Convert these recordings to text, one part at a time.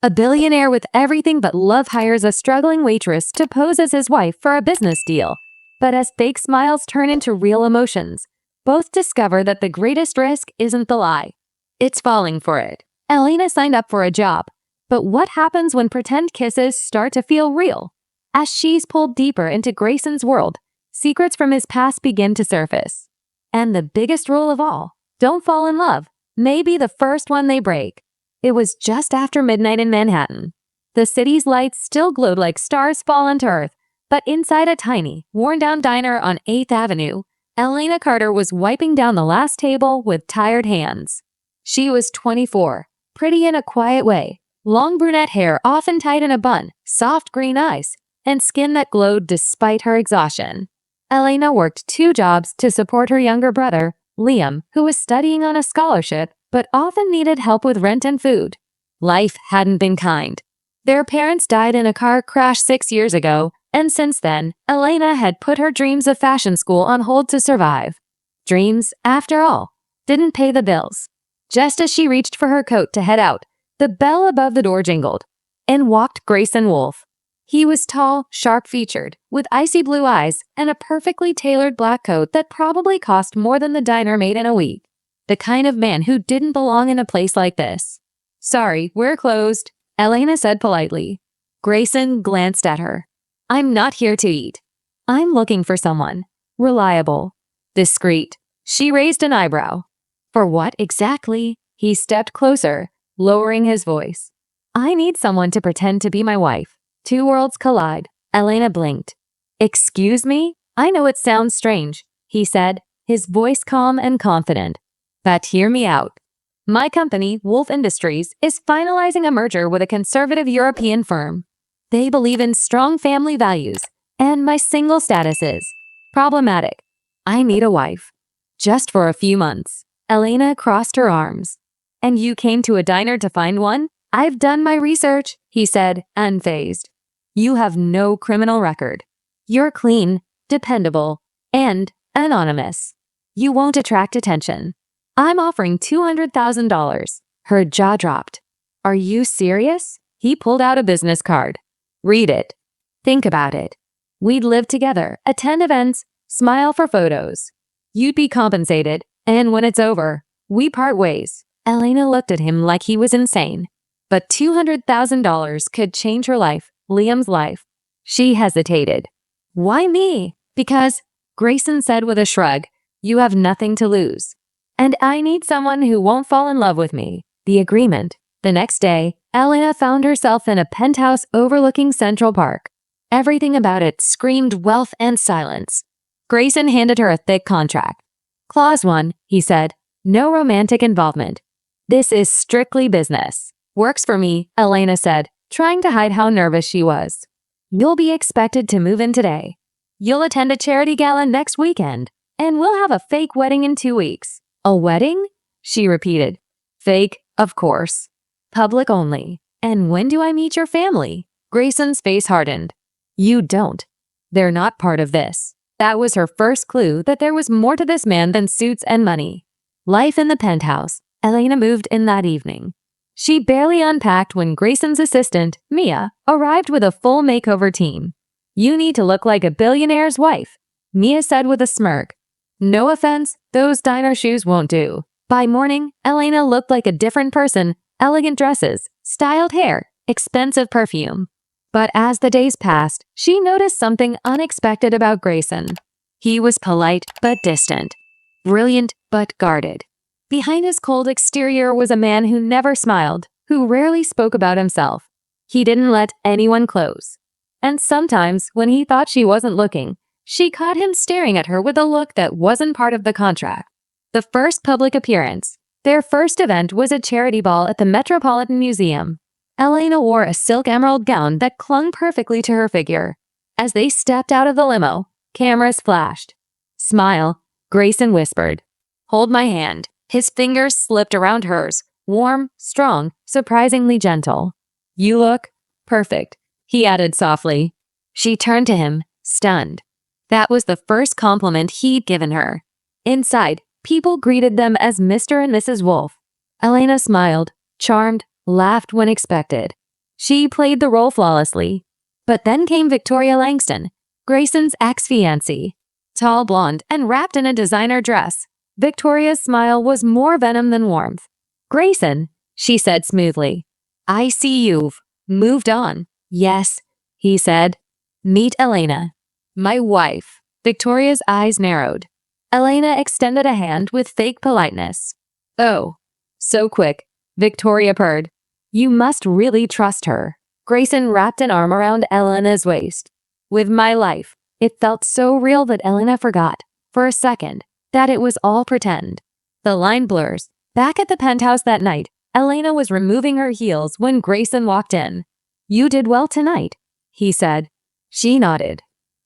A billionaire with everything but love hires a struggling waitress to pose as his wife for a business deal. But as fake smiles turn into real emotions, both discover that the greatest risk isn't the lie. It's falling for it. Elena signed up for a job. But what happens when pretend kisses start to feel real? As she's pulled deeper into Grayson's world, secrets from his past begin to surface. And the biggest rule of all, don't fall in love. Maybe the first one they break. It was just after midnight in Manhattan. The city's lights still glowed like stars fallen to earth, but inside a tiny, worn-down diner on 8th Avenue, Elena Carter was wiping down the last table with tired hands. She was 24, pretty in a quiet way, long brunette hair often tied in a bun, soft green eyes, and skin that glowed despite her exhaustion. Elena worked 2 jobs to support her younger brother, Liam, who was studying on a scholarship but often needed help with rent and food. Life hadn't been kind. Their parents died in a car crash 6 years ago, and since then, Elena had put her dreams of fashion school on hold to survive. Dreams, after all, didn't pay the bills. Just as she reached for her coat to head out, the bell above the door jingled. In walked Grayson Wolfe. He was tall, sharp-featured, with icy blue eyes and a perfectly tailored black coat that probably cost more than the diner made in a week. The kind of man who didn't belong in a place like this. "Sorry, we're closed," Elena said politely. Grayson glanced at her. "I'm not here to eat. I'm looking for someone. Reliable. Discreet." She raised an eyebrow. "For what exactly?" He stepped closer, lowering his voice. "I need someone to pretend to be my wife." 2 worlds collide. Elena blinked. "Excuse me? I know it sounds strange," he said, his voice calm and confident. "But hear me out. My company, Wolf Industries, is finalizing a merger with a conservative European firm. They believe in strong family values, and my single status is problematic. I need a wife. Just for a few months." Elena crossed her arms. "And you came to a diner to find one?" "I've done my research," he said, unfazed. "You have no criminal record. You're clean, dependable, and anonymous. You won't attract attention. I'm offering $200,000. Her jaw dropped. "Are you serious?" He pulled out a business card. "Read it. Think about it. We'd live together, attend events, smile for photos. You'd be compensated, and when it's over, we part ways." Elena looked at him like he was insane. But $200,000 could change her life, Liam's life. She hesitated. "Why me?" "Because," Grayson said with a shrug, "you have nothing to lose. And I need someone who won't fall in love with me." The agreement. The next day, Elena found herself in a penthouse overlooking Central Park. Everything about it screamed wealth and silence. Grayson handed her a thick contract. "Clause 1, he said. "No romantic involvement. This is strictly business." "Works for me," Elena said, trying to hide how nervous she was. "You'll be expected to move in today. You'll attend a charity gala next weekend, and we'll have a fake wedding in 2 weeks." "A wedding?" she repeated. "Fake, of course. Public only. And when do I meet your family?" Grayson's face hardened. "You don't. They're not part of this." That was her first clue that there was more to this man than suits and money. Life in the penthouse. Elena moved in that evening. She barely unpacked when Grayson's assistant, Mia, arrived with a full makeover team. "You need to look like a billionaire's wife," Mia said with a smirk. "No offense, those diner shoes won't do." By morning, Elena looked like a different person, elegant dresses, styled hair, expensive perfume. But as the days passed, she noticed something unexpected about Grayson. He was polite but distant, brilliant but guarded. Behind his cold exterior was a man who never smiled, who rarely spoke about himself. He didn't let anyone close. And sometimes, when he thought she wasn't looking, she caught him staring at her with a look that wasn't part of the contract. The first public appearance. Their first event was a charity ball at the Metropolitan Museum. Elena wore a silk emerald gown that clung perfectly to her figure. As they stepped out of the limo, cameras flashed. "Smile," Grayson whispered. "Hold my hand." His fingers slipped around hers, warm, strong, surprisingly gentle. "You look perfect," he added softly. She turned to him, stunned. That was the first compliment he'd given her. Inside, people greeted them as Mr. and Mrs. Wolfe. Elena smiled, charmed, laughed when expected. She played the role flawlessly. But then came Victoria Langston, Grayson's ex-fiancée. Tall, blonde, and wrapped in a designer dress, Victoria's smile was more venom than warmth. "Grayson," she said smoothly, "I see you've moved on." "Yes," he said. "Meet Elena, my wife." Victoria's eyes narrowed. Elena extended a hand with fake politeness. "Oh, so quick," Victoria purred. "You must really trust her." Grayson wrapped an arm around Elena's waist. "With my life." It felt so real that Elena forgot, for a second, that it was all pretend. The line blurs. Back at the penthouse that night, Elena was removing her heels when Grayson walked in. "You did well tonight," he said. She nodded.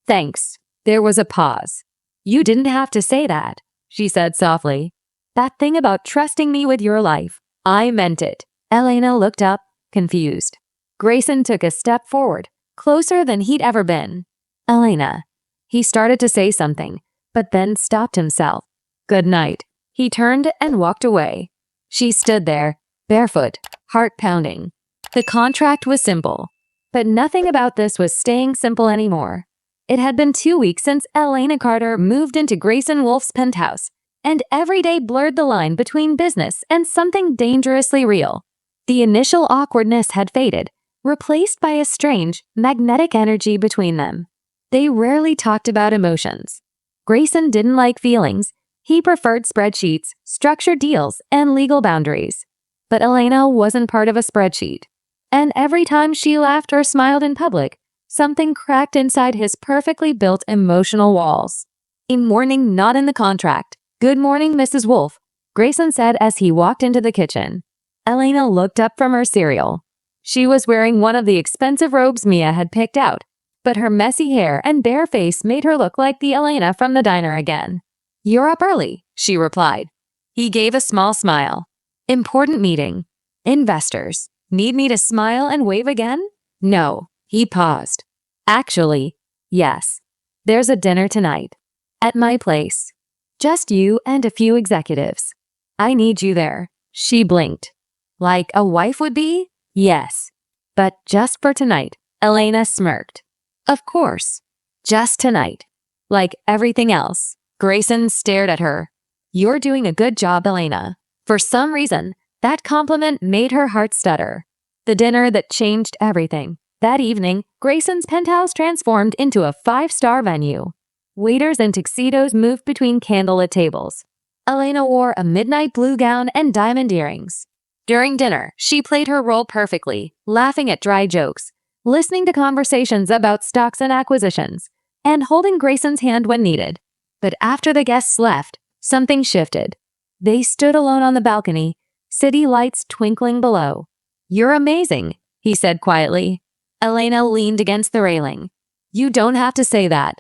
"Thanks." There was a pause. "You didn't have to say that," she said softly. "That thing about trusting me with your life, I meant it." Elena looked up, confused. Grayson took a step forward, closer than he'd ever been. "Elena." He started to say something, but then stopped himself. "Good night." He turned and walked away. She stood there, barefoot, heart pounding. The contract was simple, but nothing about this was staying simple anymore. It had been 2 weeks since Elena Carter moved into Grayson Wolf's penthouse, and every day blurred the line between business and something dangerously real. The initial awkwardness had faded, replaced by a strange, magnetic energy between them. They rarely talked about emotions. Grayson didn't like feelings. He preferred spreadsheets, structured deals, and legal boundaries. But Elena wasn't part of a spreadsheet. And every time she laughed or smiled in public, something cracked inside his perfectly built emotional walls. "A morning not in the contract. Good morning, Mrs. Wolf," Grayson said as he walked into the kitchen. Elena looked up from her cereal. She was wearing one of the expensive robes Mia had picked out, but her messy hair and bare face made her look like the Elena from the diner again. "You're up early," she replied. He gave a small smile. "Important meeting. Investors. Need me to smile and wave again?" "No." He paused. "Actually, yes. There's a dinner tonight. At my place. Just you and a few executives. I need you there." She blinked. "Like a wife would be?" "Yes. But just for tonight." Elena smirked. "Of course. Just tonight. Like everything else." Grayson stared at her. "You're doing a good job, Elena." For some reason, that compliment made her heart stutter. The dinner that changed everything. That evening, Grayson's penthouse transformed into a 5-star venue. Waiters in tuxedos moved between candlelit tables. Elena wore a midnight blue gown and diamond earrings. During dinner, she played her role perfectly, laughing at dry jokes, listening to conversations about stocks and acquisitions, and holding Grayson's hand when needed. But after the guests left, something shifted. They stood alone on the balcony, city lights twinkling below. "You're amazing," he said quietly. Elena leaned against the railing. "You don't have to say that.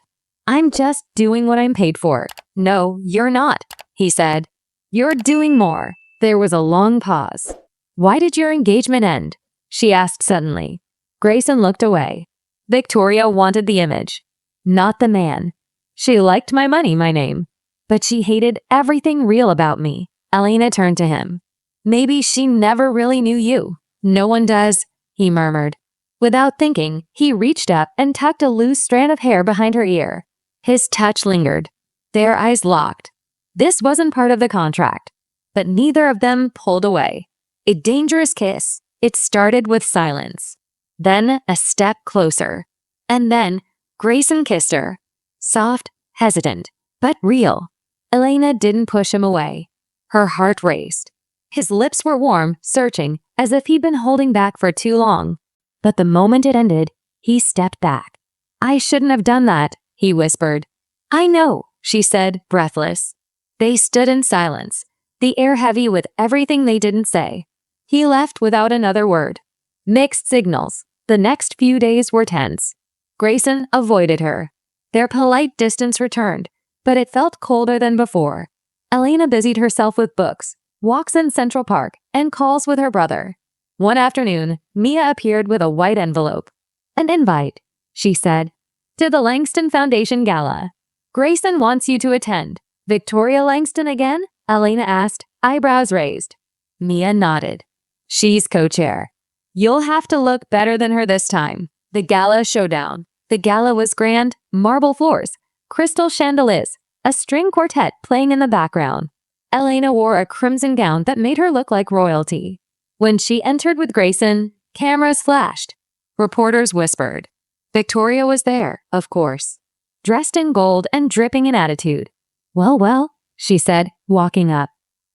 I'm just doing what I'm paid for." "No, you're not," he said. "You're doing more." There was a long pause. "Why did your engagement end?" she asked suddenly. Grayson looked away. Victoria wanted the image, not the man. She liked my money, my name, but she hated everything real about me. Elena turned to him. "Maybe she never really knew you." "No one does," he murmured. Without thinking, he reached up and tucked a loose strand of hair behind her ear. His touch lingered. Their eyes locked. This wasn't part of the contract, but neither of them pulled away. A dangerous kiss. It started with silence. Then a step closer. And then Grayson kissed her. Soft, hesitant, but real. Elena didn't push him away. Her heart raced. His lips were warm, searching, as if he'd been holding back for too long. But the moment it ended, he stepped back. "I shouldn't have done that," he whispered. "I know," she said, breathless. They stood in silence, the air heavy with everything they didn't say. He left without another word. Mixed signals. The next few days were tense. Grayson avoided her. Their polite distance returned, but it felt colder than before. Elena busied herself with books, walks in Central Park, and calls with her brother. One afternoon, Mia appeared with a white envelope. "An invite," she said, "to the Langston Foundation Gala. Grayson wants you to attend." "Victoria Langston again?" Elena asked, eyebrows raised. Mia nodded. "She's co-chair." You'll have to look better than her this time. The gala showdown. The gala was grand, marble floors, crystal chandeliers, a string quartet playing in the background. Elena wore a crimson gown that made her look like royalty. When she entered with Grayson, cameras flashed. Reporters whispered. Victoria was there, of course, dressed in gold and dripping in attitude. Well, well, she said, walking up.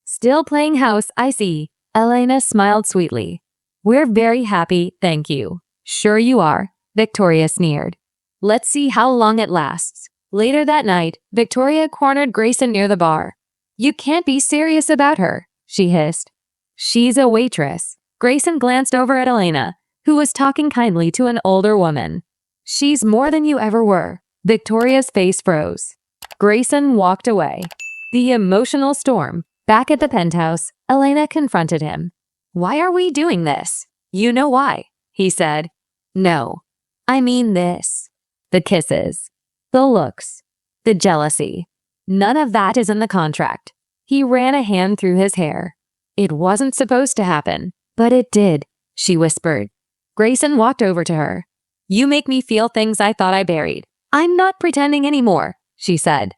Still playing house, I see. Elena smiled sweetly. We're very happy, thank you. Sure you are, Victoria sneered. Let's see how long it lasts. Later that night, Victoria cornered Grayson near the bar. You can't be serious about her, she hissed. She's a waitress. Grayson glanced over at Elena, who was talking kindly to an older woman. She's more than you ever were. Victoria's face froze. Grayson walked away. The emotional storm. Back at the penthouse, Elena confronted him. Why are we doing this? You know why, he said. No. I mean this. The kisses. The looks. The jealousy. None of that is in the contract. He ran a hand through his hair. It wasn't supposed to happen, but it did, she whispered. Grayson walked over to her. You make me feel things I thought I buried. I'm not pretending anymore, she said.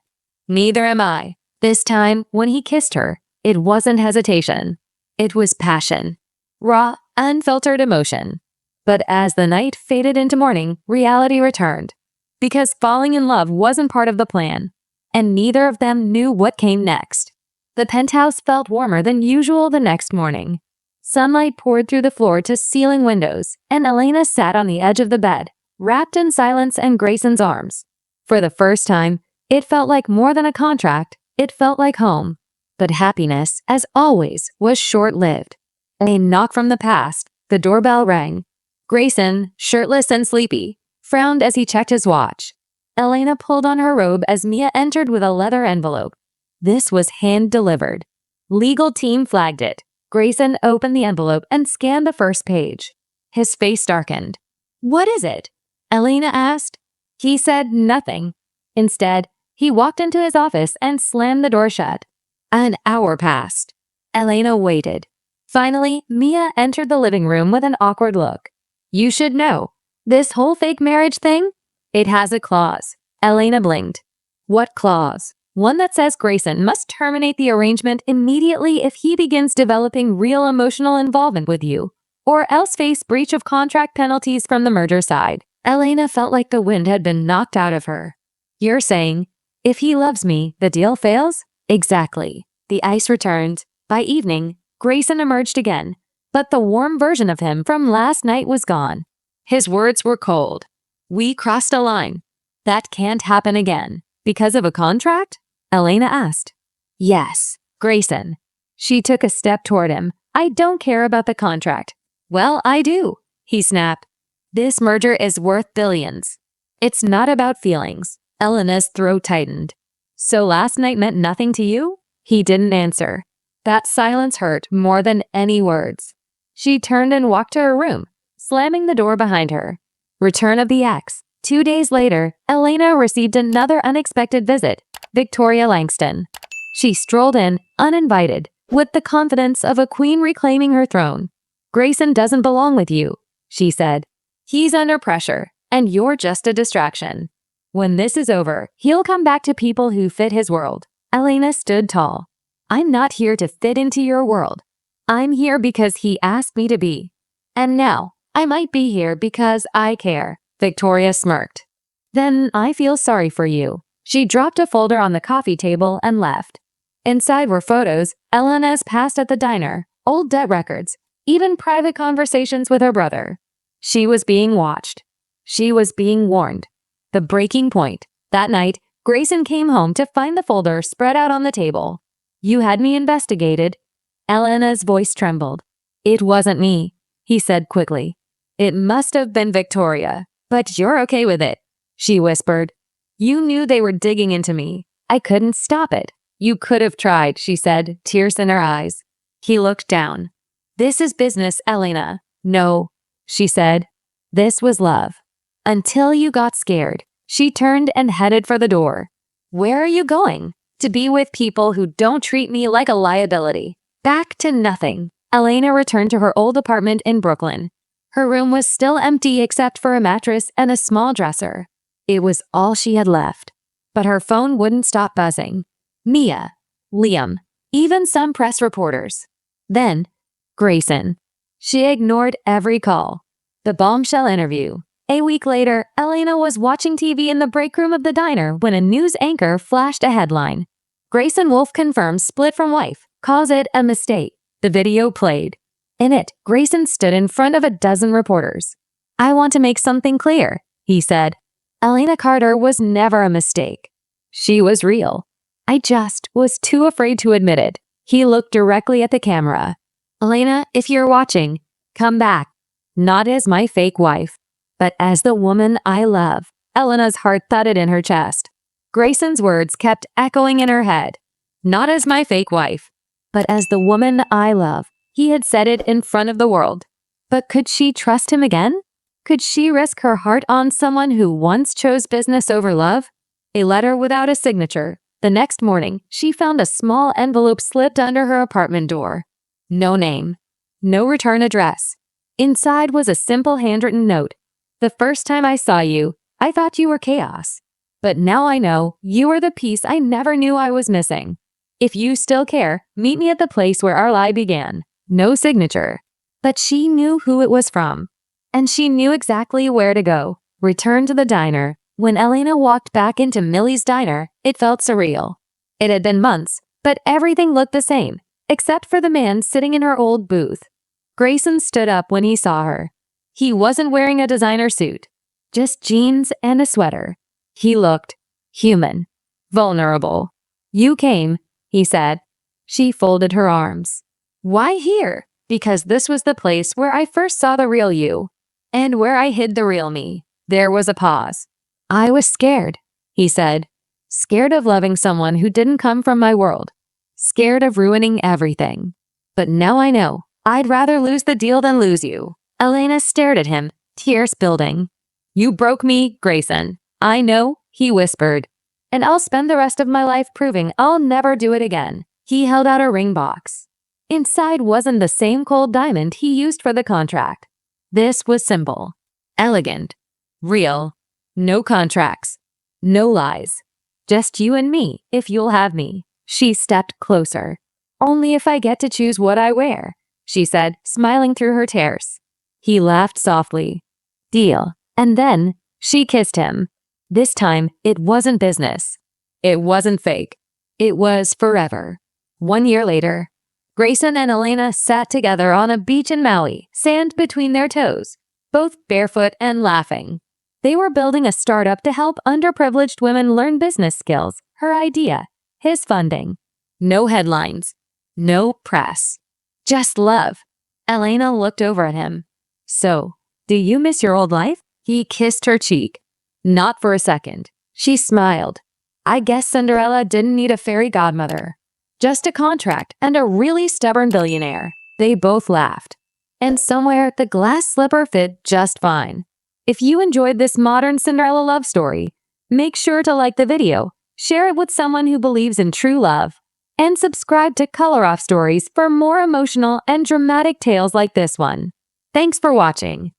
Neither am I. This time, when he kissed her, it wasn't hesitation. It was passion. Raw, unfiltered emotion. But as the night faded into morning, reality returned. Because falling in love wasn't part of the plan, and neither of them knew what came next. The penthouse felt warmer than usual the next morning. Sunlight poured through the floor-to-ceiling windows, and Elena sat on the edge of the bed, wrapped in silence and Grayson's arms. For the first time, it felt like more than a contract, it felt like home. But happiness, as always, was short-lived. A knock from the past, the doorbell rang. Grayson, shirtless and sleepy, frowned as he checked his watch. Elena pulled on her robe as Mia entered with a leather envelope. This was hand-delivered. Legal team flagged it. Grayson opened the envelope and scanned the first page. His face darkened. What is it? Elena asked. He said nothing. Instead, he walked into his office and slammed the door shut. An hour passed. Elena waited. Finally, Mia entered the living room with an awkward look. You should know. This whole fake marriage thing? It has a clause. Elena blinked. What clause? One that says Grayson must terminate the arrangement immediately if he begins developing real emotional involvement with you, or else face breach of contract penalties from the merger side. Elena felt like the wind had been knocked out of her. You're saying, if he loves me, the deal fails? Exactly. The ice returned. By evening, Grayson emerged again, but the warm version of him from last night was gone. His words were cold. We crossed a line. That can't happen again. Because of a contract? Elena asked. Yes, Grayson. She took a step toward him. I don't care about the contract. Well, I do, he snapped. This merger is worth billions. It's not about feelings. Elena's throat tightened. So last night meant nothing to you? He didn't answer. That silence hurt more than any words. She turned and walked to her room, slamming the door behind her. Return of the ex. 2 days later, Elena received another unexpected visit, Victoria Langston. She strolled in, uninvited, with the confidence of a queen reclaiming her throne. Grayson doesn't belong with you, she said. He's under pressure, and you're just a distraction. When this is over, he'll come back to people who fit his world. Elena stood tall. I'm not here to fit into your world. I'm here because he asked me to be. And now, I might be here because I care. Victoria smirked. Then I feel sorry for you. She dropped a folder on the coffee table and left. Inside were photos, Elena's past at the diner, old debt records, even private conversations with her brother. She was being watched. She was being warned. The breaking point. That night, Grayson came home to find the folder spread out on the table. You had me investigated. Elena's voice trembled. It wasn't me, he said quickly. It must have been Victoria. But you're okay with it, she whispered. You knew they were digging into me. I couldn't stop it. You could have tried, she said, tears in her eyes. He looked down. This is business, Elena. No, she said. This was love. Until you got scared. She turned and headed for the door. Where are you going? To be with people who don't treat me like a liability. Back to nothing. Elena returned to her old apartment in Brooklyn. Her room was still empty except for a mattress and a small dresser. It was all she had left. But her phone wouldn't stop buzzing. Mia, Liam, even some press reporters. Then, Grayson. She ignored every call. The bombshell interview. A week later, Elena was watching TV in the break room of the diner when a news anchor flashed a headline. Grayson Wolf confirms split from wife, calls it a mistake. The video played. In it, Grayson stood in front of a dozen reporters. "I want to make something clear," he said. Elena Carter was never a mistake. She was real. I just was too afraid to admit it. He looked directly at the camera. "Elena, if you're watching, come back. Not as my fake wife, but as the woman I love." Elena's heart thudded in her chest. Grayson's words kept echoing in her head. Not as my fake wife, but as the woman I love. He had said it in front of the world. But could she trust him again? Could she risk her heart on someone who once chose business over love? A letter without a signature. The next morning, she found a small envelope slipped under her apartment door. No name. No return address. Inside was a simple handwritten note. "The first time I saw you, I thought you were chaos. But now I know you are the piece I never knew I was missing. If you still care, meet me at the place where our lie began." No signature. But she knew who it was from. And she knew exactly where to go. Return to the diner. When Elena walked back into Millie's diner, it felt surreal. It had been months, but everything looked the same, except for the man sitting in her old booth. Grayson stood up when he saw her. He wasn't wearing a designer suit, just jeans and a sweater. He looked human, vulnerable. "You came," he said. She folded her arms. "Why here?" "Because this was the place where I first saw the real you, and where I hid the real me." There was a pause. "I was scared," he said. "Scared of loving someone who didn't come from my world. Scared of ruining everything. But now I know. I'd rather lose the deal than lose you." Elena stared at him, tears building. "You broke me, Grayson." "I know," he whispered. "And I'll spend the rest of my life proving I'll never do it again." He held out a ring box. Inside wasn't the same cold diamond he used for the contract. This was simple, elegant, real. No contracts, no lies. "Just you and me, if you'll have me." She stepped closer. "Only if I get to choose what I wear," she said, smiling through her tears. He laughed softly. "Deal." And then she kissed him. This time, it wasn't business. It wasn't fake. It was forever. 1 year later, Grayson and Elena sat together on a beach in Maui, sand between their toes, both barefoot and laughing. They were building a startup to help underprivileged women learn business skills. Her idea, his funding. No headlines. No press. Just love. Elena looked over at him. "So, do you miss your old life?" He kissed her cheek. Not for a second. She smiled. "I guess Cinderella didn't need a fairy godmother. Just a contract and a really stubborn billionaire." They both laughed. And somewhere, the glass slipper fit just fine. If you enjoyed this modern Cinderella love story, make sure to like the video, share it with someone who believes in true love, and subscribe to Color Off Stories for more emotional and dramatic tales like this one. Thanks for watching.